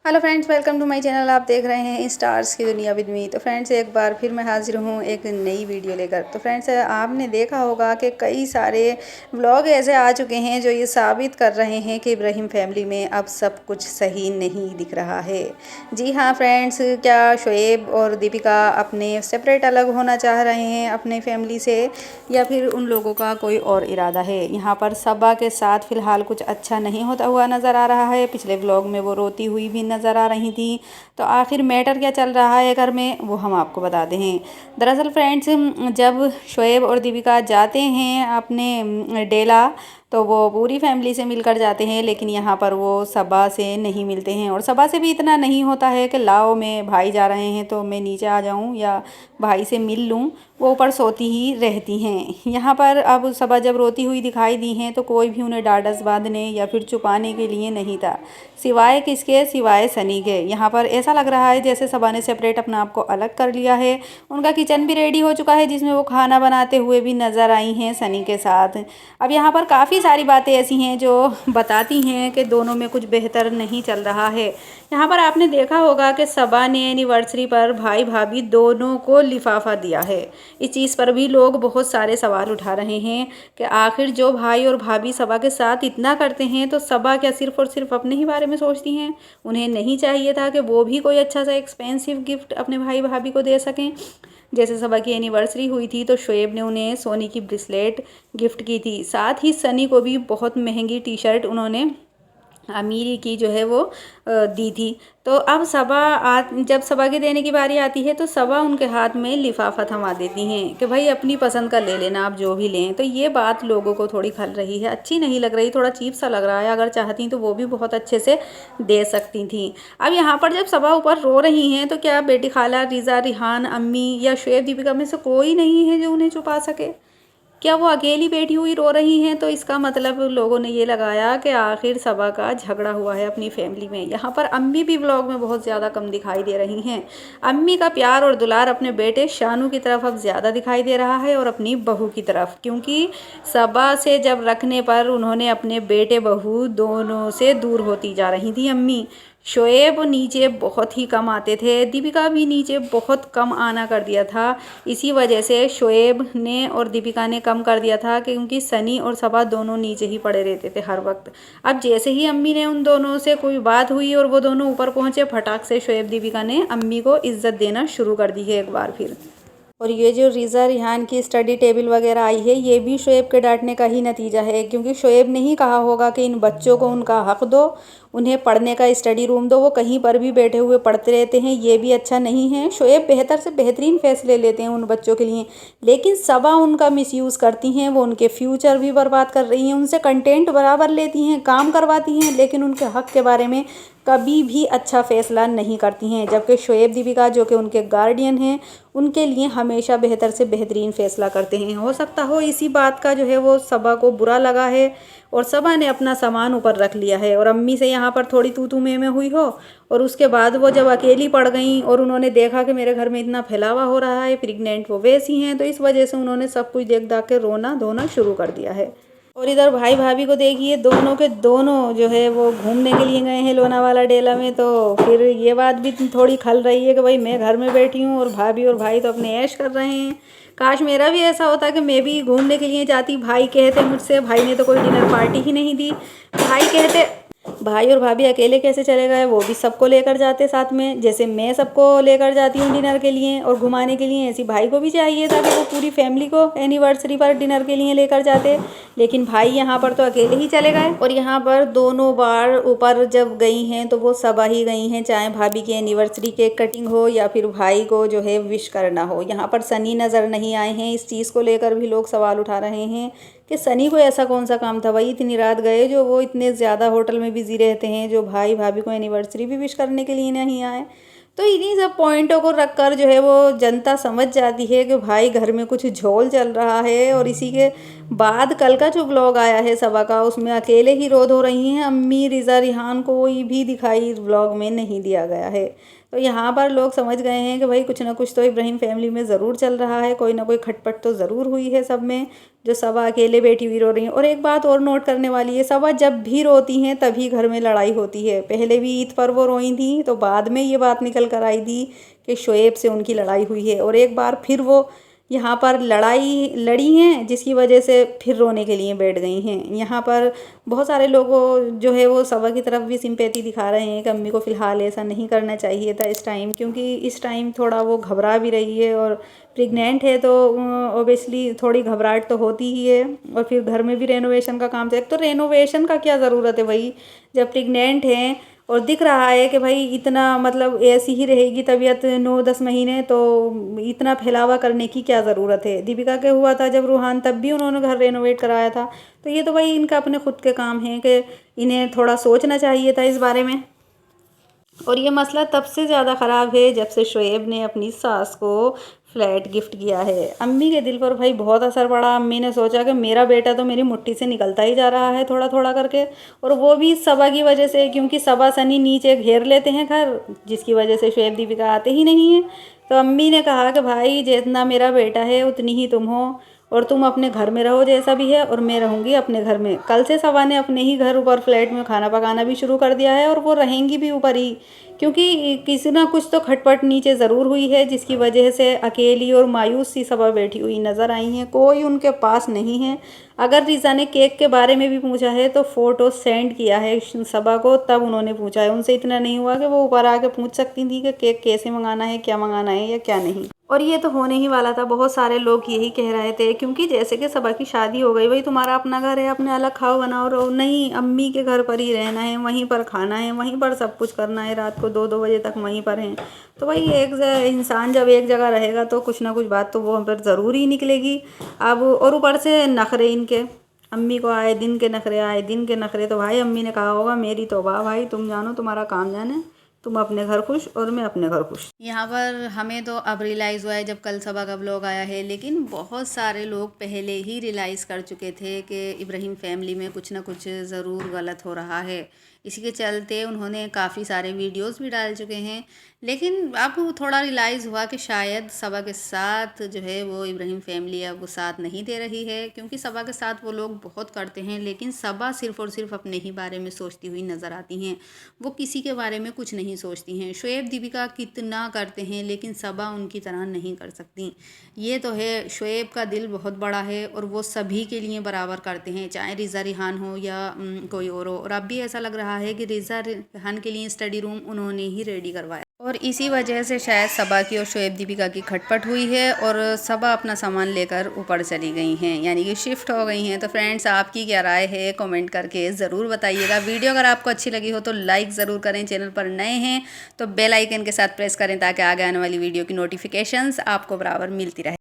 Hello friends, welcome to my channel. आप देख रहे हैं स्टार्स की दुनिया विद मी। तो फ्रेंड्स, एक बार फिर मैं हाजिर हूँ एक नई वीडियो लेकर। तो फ्रेंड्स, आपने देखा होगा कि कई सारे व्लॉग ऐसे आ चुके हैं जो ये साबित कर रहे हैं कि इब्राहिम फैमिली में अब सब कुछ सही नहीं दिख रहा है। जी हाँ फ्रेंड्स, क्या शोएब और दीपिका अपने सेपरेट अलग होना चाह रहे हैं अपने फैमिली से, या फिर उन लोगों का कोई और इरादा है। यहाँ पर सबा के साथ फ़िलहाल कुछ अच्छा नहीं होता हुआ नज़र आ रहा है। पिछले व्लॉग में वो रोती हुई भी नज़र आ रही थी। तो आखिर मैटर क्या चल रहा है घर में, वो हम आपको बताते हैं। दरअसल फ्रेंड्स, जब शोएब और दीपिका जाते हैं अपने डेला, तो वो पूरी फैमिली से मिलकर जाते हैं, लेकिन यहाँ पर वो सबा से नहीं मिलते हैं। और सबा से भी इतना नहीं होता है कि लाओ मैं भाई जा रहे हैं तो मैं नीचे आ जाऊँ या भाई से मिल लूँ, वो ऊपर सोती ही रहती हैं। यहाँ पर अब सबा जब रोती हुई दिखाई दी हैं तो कोई भी उन्हें डांडस बांधने या फिर छुपाने के लिए नहीं था, सिवाय किसके, सिवाय सनी के। यहाँ पर ऐसा लग रहा है जैसे सबा ने सेपरेट अपना आप को अलग कर लिया है। उनका किचन भी रेडी हो चुका है जिसमें वो खाना बनाते हुए भी नज़र आई हैं सनी के साथ। अब यहाँ पर काफ़ी सारी बातें ऐसी हैं जो बताती हैं कि दोनों में कुछ बेहतर नहीं चल रहा है। यहाँ पर आपने देखा होगा कि सबा ने एनिवर्सरी पर भाई भाभी दोनों को लिफाफा दिया है। इस चीज़ पर भी लोग बहुत सारे सवाल उठा रहे हैं कि आखिर जो भाई और भाभी सबा के साथ इतना करते हैं तो सबा क्या सिर्फ और सिर्फ अपने ही बारे में सोचती हैं? उन्हें नहीं चाहिए था कि वो भी कोई अच्छा सा एक्सपेंसिव गिफ्ट अपने भाई भाभी को दे सकें? जैसे सबा की एनिवर्सरी हुई थी तो शोएब ने उन्हें सोने की ब्रेसलेट गिफ्ट की थी, साथ ही सनी को भी बहुत महंगी टी शर्ट उन्होंने अमीरी की जो है वो दी थी। तो अब जब सबा के देने की बारी आती है तो सबा उनके हाथ में लिफाफा थमा देती हैं कि भाई अपनी पसंद का ले लेना, आप जो भी लें। तो ये बात लोगों को थोड़ी खल रही है, अच्छी नहीं लग रही, थोड़ा चीप सा लग रहा है। अगर चाहती तो वो भी बहुत अच्छे से दे सकती थी। अब यहाँ पर जब सबा ऊपर रो रही हैं तो क्या बेटी खाला, रिजा, रिहान, अम्मी या शोएब, दीपिका में से कोई नहीं है जो उन्हें छुपा सके? क्या वो अकेली बैठी हुई रो रही हैं? तो इसका मतलब लोगों ने ये लगाया कि आखिर सबा का झगड़ा हुआ है अपनी फैमिली में। यहाँ पर अम्मी भी व्लॉग में बहुत ज़्यादा कम दिखाई दे रही हैं। अम्मी का प्यार और दुलार अपने बेटे शानू की तरफ अब ज़्यादा दिखाई दे रहा है और अपनी बहू की तरफ, क्योंकि सबा से जब रखने पर उन्होंने अपने बेटे बहू दोनों से दूर होती जा रही थी अम्मी। शोएब नीचे बहुत ही कम आते थे, दीपिका भी नीचे बहुत कम आना कर दिया था। इसी वजह से शोएब ने और दीपिका ने कम कर दिया था, क्योंकि सनी और सबा दोनों नीचे ही पड़े रहते थे हर वक्त। अब जैसे ही अम्मी ने उन दोनों से कोई बात हुई और वो दोनों ऊपर पहुंचे, फटाक से शोएब दीपिका ने अम्मी को इज्जत देना शुरू कर दी है एक बार फिर। और ये जो रिज़ा रिहान की स्टडी टेबल वगैरह आई है, ये भी शोएब के डांटने का ही नतीजा है, क्योंकि शोएब ने ही कहा होगा कि इन बच्चों को उनका हक दो, उन्हें पढ़ने का स्टडी रूम दो, वो कहीं पर भी बैठे हुए पढ़ते रहते हैं, ये भी अच्छा नहीं है। शोएब बेहतर से बेहतरीन फैसले लेते हैं उन बच्चों के लिए, लेकिन सबा उनका मिसयूज़ करती हैं। वो उनके फ्यूचर भी बर्बाद कर रही हैं, उनसे कंटेंट बराबर लेती हैं, काम करवाती हैं, लेकिन उनके हक के बारे में कभी भी अच्छा फैसला नहीं करती हैं। जबकि शोएब, दीपिका जो कि उनके गार्डियन हैं, उनके लिए हमेशा बेहतर से बेहतरीन फ़ैसला करते हैं। हो सकता हो इसी बात का जो है वो सबा को बुरा लगा है और सबा ने अपना सामान ऊपर रख लिया है और अम्मी से यहाँ पर थोड़ी तू तू में हुई हो। और उसके बाद वो जब अकेली पड़ गई और उन्होंने देखा कि मेरे घर में इतना फैलावा हो रहा है, प्रेग्नेंट वो वैसी हैं, तो इस वजह से उन्होंने सब कुछ देख दाख के रोना धोना शुरू कर दिया है। और इधर भाई भाभी को देखिए, दोनों के दोनों जो है वो घूमने के लिए गए हैं लोनावाला डेला में। तो फिर ये बात भी थोड़ी खल रही है कि भाई मैं घर में बैठी हूँ और भाभी और भाई तो अपने ऐश कर रहे हैं। काश मेरा भी ऐसा होता कि मैं भी घूमने के लिए जाती। भाई कहते मुझसे, भाई ने तो कोई डिनर पार्टी ही नहीं दी। भाई कहते भाई और भाभी अकेले कैसे चले गए, वो भी सबको लेकर जाते साथ में, जैसे मैं सबको लेकर जाती हूँ डिनर के लिए और घुमाने के लिए, ऐसी भाई को भी चाहिए था कि वो पूरी फैमिली को एनिवर्सरी पर डिनर के लिए लेकर जाते। लेकिन भाई यहाँ पर तो अकेले ही चले गए। और यहाँ पर दोनों बार ऊपर जब गई हैं तो वो सबा ही गई हैं, चाहे भाभी की एनिवर्सरी केक कटिंग हो या फिर भाई को जो है विश करना हो। यहाँ पर सनी नज़र नहीं आए हैं। इस चीज़ को लेकर भी लोग सवाल उठा रहे हैं कि सनी को ऐसा कौन सा काम था भाई, इतनी रात गए, जो वो इतने ज़्यादा होटल में बिज़ी रहते हैं, जो भाई भाभी को एनिवर्सरी भी विश करने के लिए नहीं आए। तो इन्हीं सब पॉइंटों को रखकर जो है वो जनता समझ जाती है कि भाई घर में कुछ झोल चल रहा है। और इसी के बाद कल का जो व्लॉग आया है सबा का, उसमें अकेले ही रोध हो रही हैं अम्मी रिज़ा रिहान, कोई भी दिखाई व्लॉग में नहीं दिया गया है। तो यहाँ पर लोग समझ गए हैं कि भाई कुछ ना कुछ तो इब्राहिम फैमिली में ज़रूर चल रहा है, कोई ना कोई खटपट तो ज़रूर हुई है सब में, जो सबा अकेले बैठी हुई रो रही है। और एक बात और नोट करने वाली है, सबा जब भी रोती हैं तभी घर में लड़ाई होती है। पहले भी ईद पर वो रोई थी तो बाद में ये बात निकल कर आई थी कि शोएब से उनकी लड़ाई हुई है, और एक बार फिर वो यहाँ पर लड़ी हैं जिसकी वजह से फिर रोने के लिए बैठ गई हैं। यहाँ पर बहुत सारे लोगों जो है वो सबा की तरफ भी सिंपैथी दिखा रहे हैं कि अम्मी को फ़िलहाल ऐसा नहीं करना चाहिए था इस टाइम, क्योंकि इस टाइम थोड़ा वो घबरा भी रही है और प्रेग्नेंट है, तो ओबियसली थोड़ी घबराहट तो होती ही है। और फिर घर में भी रेनोवेशन का काम चल, तो रेनोवेशन का क्या ज़रूरत है भाई, जब प्रेग्नेंट हैं और दिख रहा है कि भाई इतना मतलब ऐसी ही रहेगी तबीयत 9-10 महीने, तो इतना फैलावा करने की क्या ज़रूरत है। दीपिका के हुआ था जब रूहान, तब भी उन्होंने घर रेनोवेट कराया था। तो ये तो भाई इनका अपने खुद के काम हैं कि इन्हें थोड़ा सोचना चाहिए था इस बारे में। और ये मसला तब से ज़्यादा ख़राब है जब से शोएब ने अपनी सास को फ्लैट गिफ्ट किया है। अम्मी के दिल पर भाई बहुत असर पड़ा। अम्मी ने सोचा कि मेरा बेटा तो मेरी मुट्ठी से निकलता ही जा रहा है थोड़ा थोड़ा करके, और वो भी सबा की वजह से, क्योंकि सबा सनी नीचे घेर लेते हैं घर, जिसकी वजह से शोएब दीपिका आते ही नहीं हैं। तो अम्मी ने कहा कि भाई जितना मेरा बेटा है उतनी ही तुम हो, और तुम अपने घर में रहो जैसा भी है, और मैं रहूँगी अपने घर में। कल से सबा ने अपने ही घर ऊपर फ्लैट में खाना पकाना भी शुरू कर दिया है, और वो रहेंगी भी ऊपर ही, क्योंकि किसी ना कुछ तो खटपट नीचे ज़रूर हुई है जिसकी वजह से अकेली और मायूस सी सबा बैठी हुई नज़र आई हैं। कोई उनके पास नहीं है। अगर रिज़ा ने केक के बारे में भी पूछा है तो फ़ोटो सेंड किया है सबा को, तब उन्होंने पूछा है। उनसे इतना नहीं हुआ कि वो ऊपर आके पूछ सकती थी कि केक कैसे मंगाना है, क्या मंगाना है या क्या नहीं। और ये तो होने ही वाला था। बहुत सारे लोग यही कह रहे थे, क्योंकि जैसे कि सबा की शादी हो गई, भाई तुम्हारा अपना घर है, अपने अलग खाओ बनाओ रहो, नहीं अम्मी के घर पर ही रहना है, वहीं पर खाना है, वहीं पर सब कुछ करना है, रात को 2-2 बजे तक वहीं पर हैं। तो भाई एक इंसान जब एक जगह रहेगा तो कुछ ना कुछ बात तो वो हम पर ज़रूर ही निकलेगी। अब और ऊपर से नखरे इनके, अम्मी को आए दिन के नखरे, आए दिन के नखरे। तो भाई अम्मी ने कहा होगा मेरी तौबा भाई, तुम जानो तुम्हारा काम जाने, तुम अपने घर खुश और मैं अपने घर खुश। यहाँ पर हमें तो अब रियलाइज़ हुआ है जब कल सबा का व्लॉग आया है, लेकिन बहुत सारे लोग पहले ही रियलाइज़ कर चुके थे कि इब्राहिम फैमिली में कुछ ना कुछ ज़रूर गलत हो रहा है। इसी के चलते उन्होंने काफ़ी सारे वीडियोस भी डाल चुके हैं। लेकिन अब थोड़ा रियलाइज़ हुआ कि शायद सबा के साथ जो है वो इब्राहिम फैमिली अब वो साथ नहीं दे रही है, क्योंकि सबा के साथ वो लोग बहुत करते हैं, लेकिन सबा सिर्फ़ और सिर्फ अपने ही बारे में सोचती हुई नज़र आती हैं। वो किसी के बारे में कुछ नहीं सोचती हैं। शोएब दीपिका कितना करते हैं, लेकिन सबा उनकी तरह नहीं कर सकती। ये तो है, शोएब का दिल बहुत बड़ा है और वो सभी के लिए बराबर करते हैं, चाहे रिज़ा रिहान हो या कोई और हो। और अब भी ऐसा लग रहा है कि रिज़ा रिहान के लिए स्टडी रूम उन्होंने ही रेडी करवाया, और इसी वजह से शायद सबा की और शोएब दीपिका की खटपट हुई है और सबा अपना सामान लेकर ऊपर चली गई हैं, यानी कि शिफ्ट हो गई हैं। तो फ्रेंड्स, आपकी क्या राय है कमेंट करके ज़रूर बताइएगा। वीडियो अगर आपको अच्छी लगी हो तो लाइक ज़रूर करें, चैनल पर नए हैं तो बेल आइकन के साथ प्रेस करें ताकि आगे आने वाली वीडियो की नोटिफिकेशंस आपको बराबर मिलती रहे।